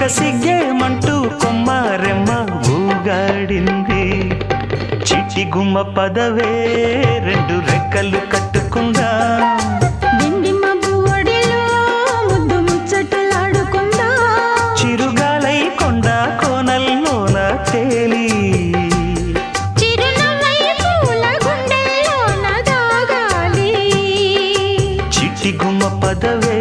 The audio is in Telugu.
సిగ్గేమంటూ కొమ్మారెమ్మ ఊగాడింది. చిట్టి గుమ్మ పదవే రెండు రెక్కలు కట్టుకుందా, వెండి మబ్బు ఒడిలో ముద్దు ముచ్చటలాడుకుందా, చిరుగాలై కొండ కోనల్లోన తేలి చిరునవ్వై పూల గుండెల్లోన దాగాలి. చిట్టి గుమ్మ పదవే